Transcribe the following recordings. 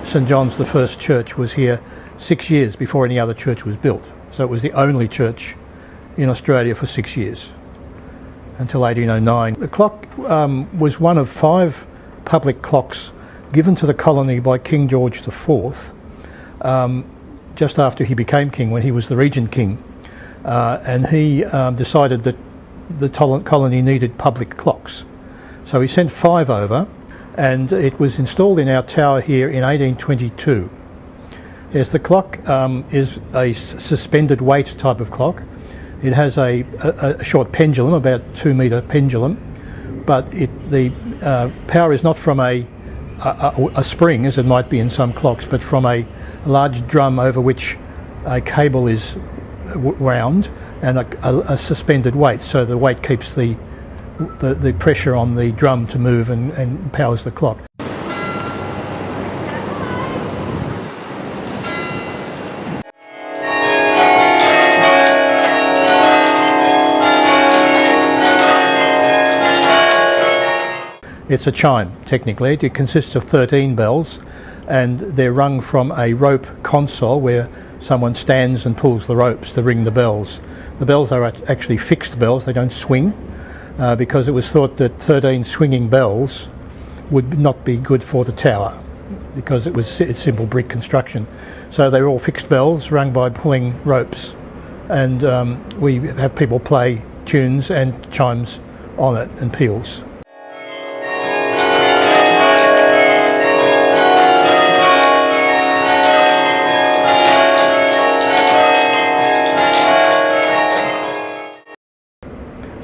St John's, the first church, was here 6 years before any other church was built. So it was the only church in Australia for 6 years, until 1809. The clock was one of 5 public clocks given to the colony by King George IV, just after he became king, when he was the Regent King. And he decided that the colony needed public clocks. So he sent 5 over, and it was installed in our tower here in 1822. Yes, the clock is a suspended weight type of clock. It has a short pendulum, about 2 metre pendulum, but the power is not from a spring, as it might be in some clocks, but from a large drum over which a cable is wound and a suspended weight. So the weight keeps the pressure on the drum to move and powers the clock. It's a chime, technically. It consists of 13 bells, and they're rung from a rope console where someone stands and pulls the ropes to ring the bells. The bells are actually fixed bells, they don't swing, because it was thought that 13 swinging bells would not be good for the tower, because it's simple brick construction. So they're all fixed bells rung by pulling ropes, and we have people play tunes and chimes on it and peals.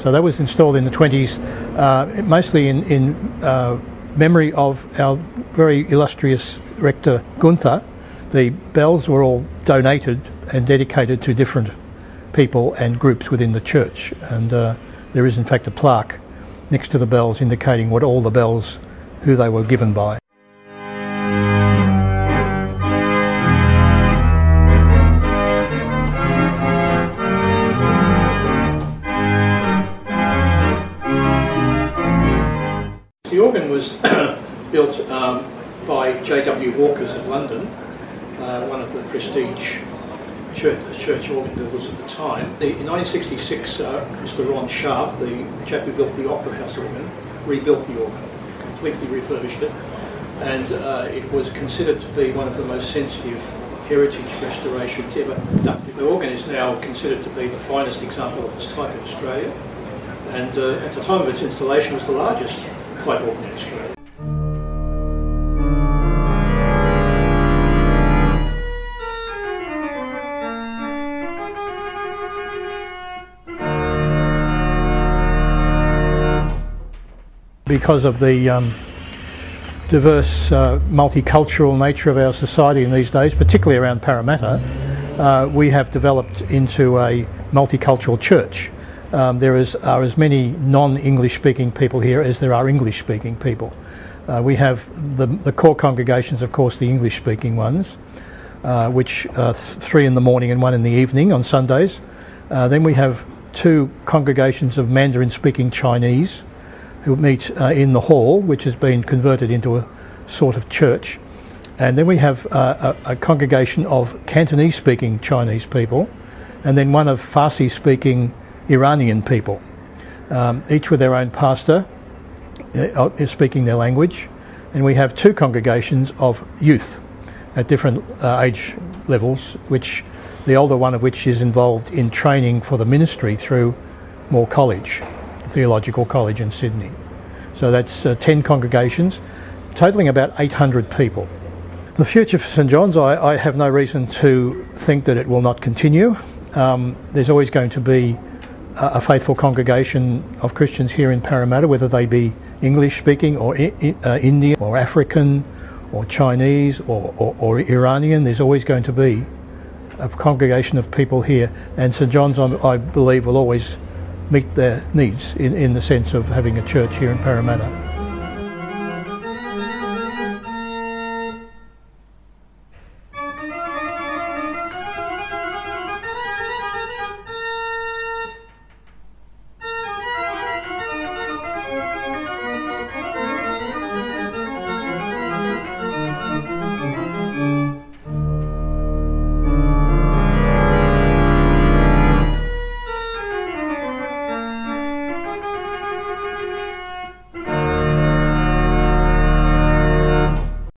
So that was installed in the 20s, mostly in memory of our very illustrious rector Gunther. The bells were all donated and dedicated to different people and groups within the church, and there is in fact a plaque next to the bells indicating what all the bells, who they were given by. The organ was built by J.W. Walkers of London, one of the prestige church organ builders of the time. In 1966, Mr. Ron Sharp, the chap who built the Opera House organ, rebuilt the organ, completely refurbished it, and it was considered to be one of the most sensitive heritage restorations ever conducted. The organ is now considered to be the finest example of its type in Australia, and at the time of its installation was the largest pipe organ in Australia. Because of the diverse multicultural nature of our society in these days, particularly around Parramatta, we have developed into a multicultural church. There are as many non-English speaking people here as there are English speaking people. We have the core congregations, of course, the English speaking ones, which are 3 in the morning and 1 in the evening on Sundays. Then we have 2 congregations of Mandarin speaking Chinese who meet in the hall, which has been converted into a sort of church. And then we have a congregation of Cantonese speaking Chinese people, and then one of Farsi speaking Iranian people, each with their own pastor is speaking their language. And we have 2 congregations of youth at different age levels, which the older one of which is involved in training for the ministry through Moore College, the Theological College in Sydney. So that's 10 congregations, totalling about 800 people. The future for St John's, I have no reason to think that it will not continue. There's always going to be a faithful congregation of Christians here in Parramatta, whether they be English speaking or Indian or African or Chinese or Iranian. There's always going to be a congregation of people here, and St John's, I believe, will always meet their needs in the sense of having a church here in Parramatta.